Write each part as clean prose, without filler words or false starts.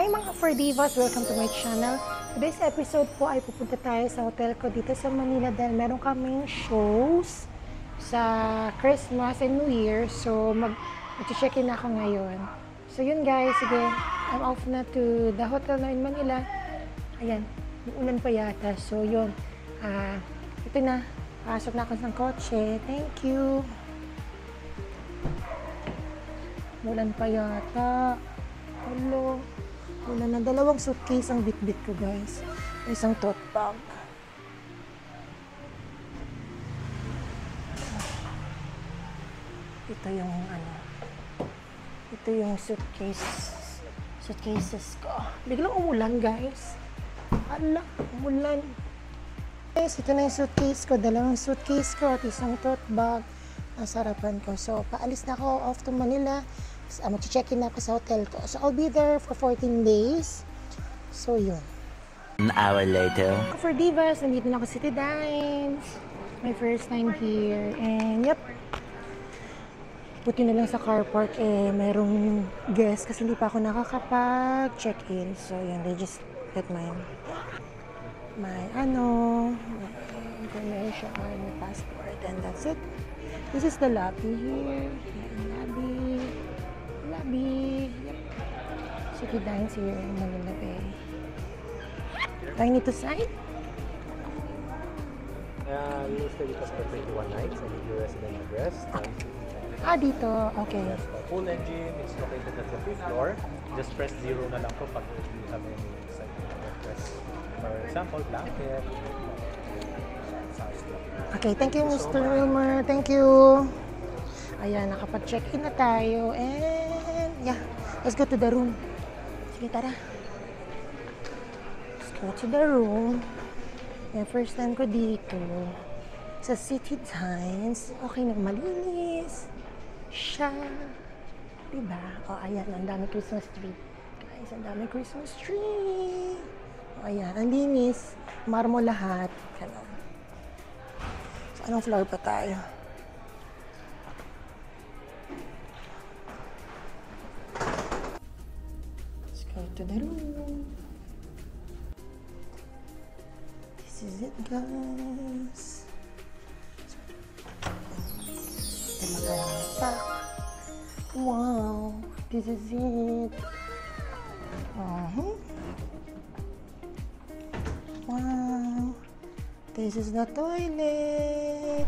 Hi mga Fordivas! Welcome to my channel. Today's episode po ay pupunta tayo sa hotel ko dito sa Manila dahil meron kaming shows sa Christmas and New Year. So mag-check-in ako ngayon. So yun guys, sige, I'm off na to the hotel na in Manila. Ayan, uulan pa yata. So yun, ito na. Pasok na ako sa kotse. Thank you. Ulan pa yata. Hello. Ulan na. Dalawang suitcase ang bit-bit ko guys. Isang tote bag. Ito yung ito yung suitcases ko. Biglang umulan guys. Ala, umulan. Guys, ito na yung suitcase ko. Dalawang suitcase ko at isang tote bag. Nasa harapan ko. So, paalis na ako off to Manila. Mag-check-in na ako sa hotel ko. So, I'll be there for 14 days. So, yun. An hour later. For Divas, nandito na ako sa City Dines. My first time here. And, yep. Buti na lang sa car park, mayroong guest kasi hindi pa ako nakakapag-check-in. So, yun. They just get my information or my passport. And that's it. This is the lobby here. Lobby. Yep. City Dines here in Manila Bay. Do I need to sign? You will stay with us for 21 nights and your resident address. Dito. Okay. Yes, full engine is located at the 5th floor. Just press 0 na lang po pag you have any side request. For example, blanket. Okay, thank you Mr. Wilmer. Thank you. Ayan, nakapag-check-in na tayo. And, yeah. Let's go to the room. Sige, tara. Let's go to the room. Ayan, first time ko dito. Sa City Dines. Okay na, malinis. Siya. Diba? O, ayan, ang dami Christmas tree. Guys, ang dami Christmas tree. O, ayan, ang linis. Marmo lahat. Ganun. So, anong floor pa tayo? To the room. This is it, guys. Wow, this is it. Wow, this is the toilet.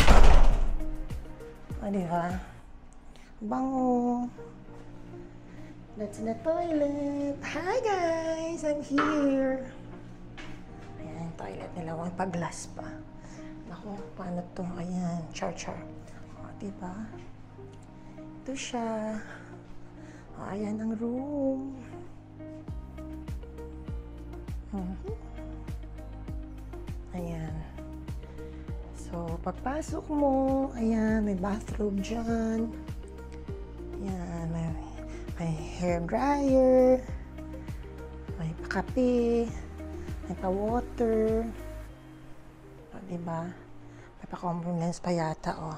Diba? Bango. That's the toilet. Hi guys! I'm here. Ayan, toilet nila. May pag-glass pa. Naku, paano to? Ayan, char. O, diba? Ito siya. O, ayan ang room. Ayan. So, pagpasok mo, ayan, may bathroom dyan. Ayan, may hair dryer, may pakape, may pa-water, o, diba? May pa-common lens pa yata, o.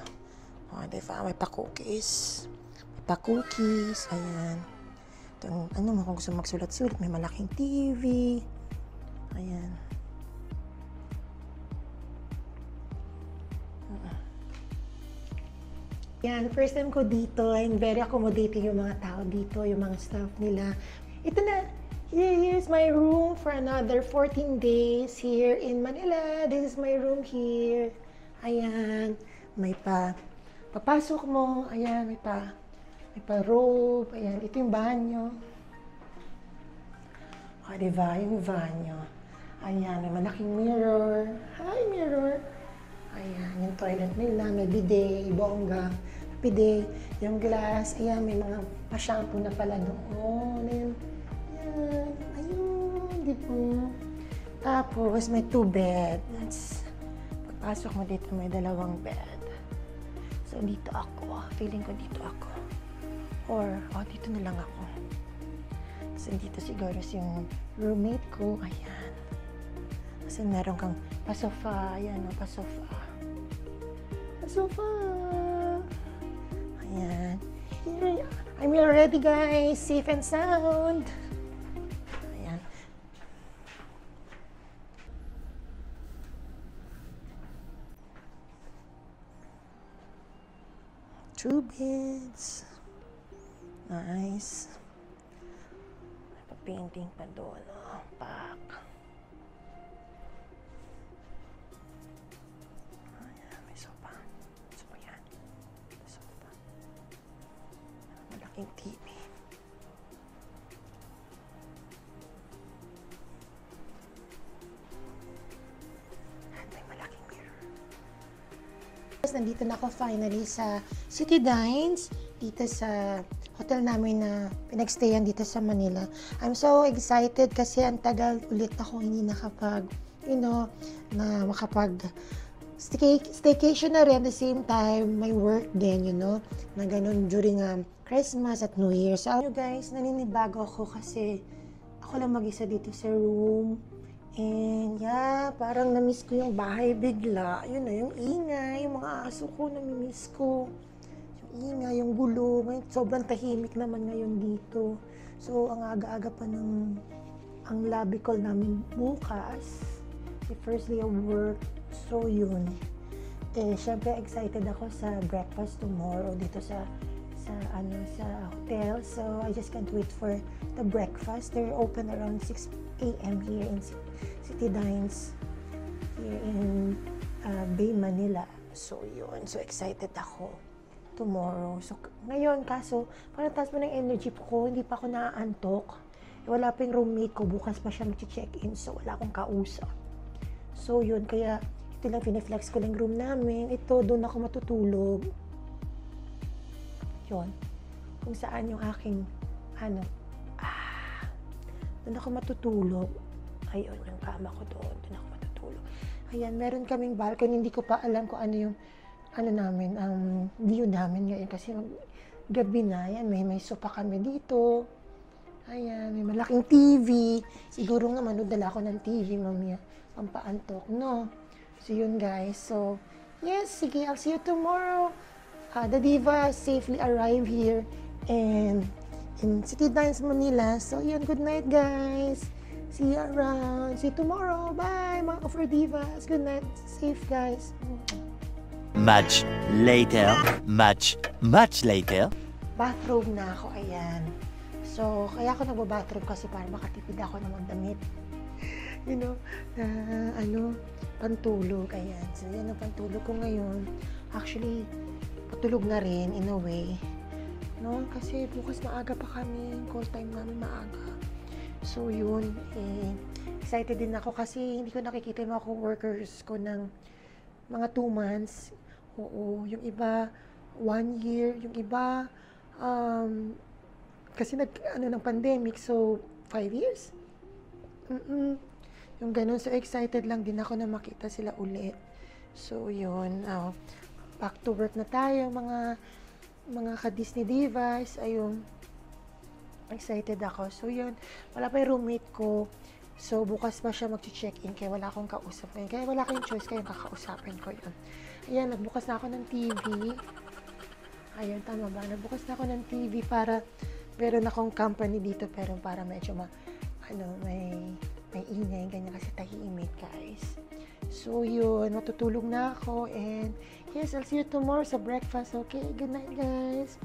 O, diba? May pa-cookies. May pa-cookies, ayan. Ito, mo kung gusto magsulat-sulat, may malaking TV. Ayan. Yan, first time ko dito and very accommodating yung mga tao dito, yung mga staff nila. Ito na, here's my room for another 14 days here in Manila. This is my room here. Ayan, may papasok mo, ayan, may robe, ayan, ito yung banyo. O, diba, yung banyo. Ayan, may malaking mirror. Hi, mirror. Ayan, yung toilet nila, may bidet, bongga, bidet, yung glass, ayan, may mga pa-shampoo na pala doon. Ayan, ayun, di ba? Tapos, may 2 bed. Pagpasok mo dito, may 2 bed. So, dito ako. Feeling ko dito ako. Or, dito na lang ako. So, dito siguro yung roommate ko. Ayan. Kasi meron kang pa-sofa. Ayan, pa-sofa. Pa-sofa. Ayan. I'm here already, guys. Safe and sound. True beads. Nice. May pa-painting pa doon. Oh, pack. Ayan, may sopa. So, yan. May sopa. Malaking TV. At may malaking mirror. Nandito na ako finally sa City Dines, dito sa hotel namin na pinagstayan dito sa Manila. I'm so excited kasi ang tagal ulit ako hindi nakapag, na makapag staycation na rin at the same time, may work din, na ganun during Christmas at New Year. So, guys, naninibago ako kasi ako lang mag-isa dito sa room. And yeah, parang na-miss ko yung bahay bigla. Yun na, yung ingay, yung mga aso ko, nami-miss ko. Yung ingay, yung gulo, sobrang tahimik naman ngayon dito. So, ang aga-aga pa ang lobby call namin bukas. The first day of work. So, yun. Syempre, excited ako sa breakfast tomorrow dito sa hotel. So, I just can't wait for the breakfast. They're open around 6 a.m. here in City Dines here in Bay Manila. So, yun. So, excited ako tomorrow. So, ngayon, kaso, parang taas mo ng energy ko. Hindi pa ako naaantok. Wala pa yung roommate ko. Bukas pa siya mag-check-in. So, wala akong kausap. So, yun. Kaya, ito lang, pineflex ko lang room namin. Ito, doon ako matutulog. Yun. Kung saan yung aking, doon ako matutulog. Ayun, yung kama ko doon. Doon ako matutulog. Ayan, meron kaming balcony. Hindi ko pa alam kung ano yung, namin, view namin ngayon. Kasi gabi na. Ayan, may sofa kami dito. Ayan, may malaking TV. Siguro nga manudala ako ng TV, mamaya. Pampaantok, no? So, yun, guys. So, yes, sige, I'll see you tomorrow. The Diva safely arrived here and in City Dines, Manila. So, yun, good night, guys. See you around. See you tomorrow. Bye, mga Offer Divas. Good night. Safe, guys. Much later. Much later. Bathrobe na ako, ayan. So, kaya ako nagbabathrobe kasi para makatipid ako ng mga damit. Pantulog. Ayan. So, yan ang pantulog ko ngayon. Actually, patulog na rin in a way. No? Kasi bukas maaga pa kami. Call time namin maaga. So, yun. Excited din ako kasi hindi ko nakikita yung mga co-workers ko ng mga 2 months. Oo. Yung iba, 1 year. Yung iba, kasi ng pandemic. So, 5 years. Yung ganun. So, excited lang din ako na makita sila ulit. So, yun. Back to work na tayo, mga ka-Disney Divas. Ayun. Excited ako. So, yun. Wala pa yung roommate ko. So, bukas pa siya mag-check-in. Kaya wala akong kausap ngayon. Kaya wala akong choice. Kaya kakausapin ko yun. Ayan, nagbukas na ako ng TV. Ayan, tama ba? Nagbukas na ako ng TV para meron akong company dito. Pero para medyo may ingay. Ganyan kasi tahimik, guys. So, yun. Matutulog na ako. And, yes, I'll see you tomorrow sa breakfast. Okay? Good night, guys.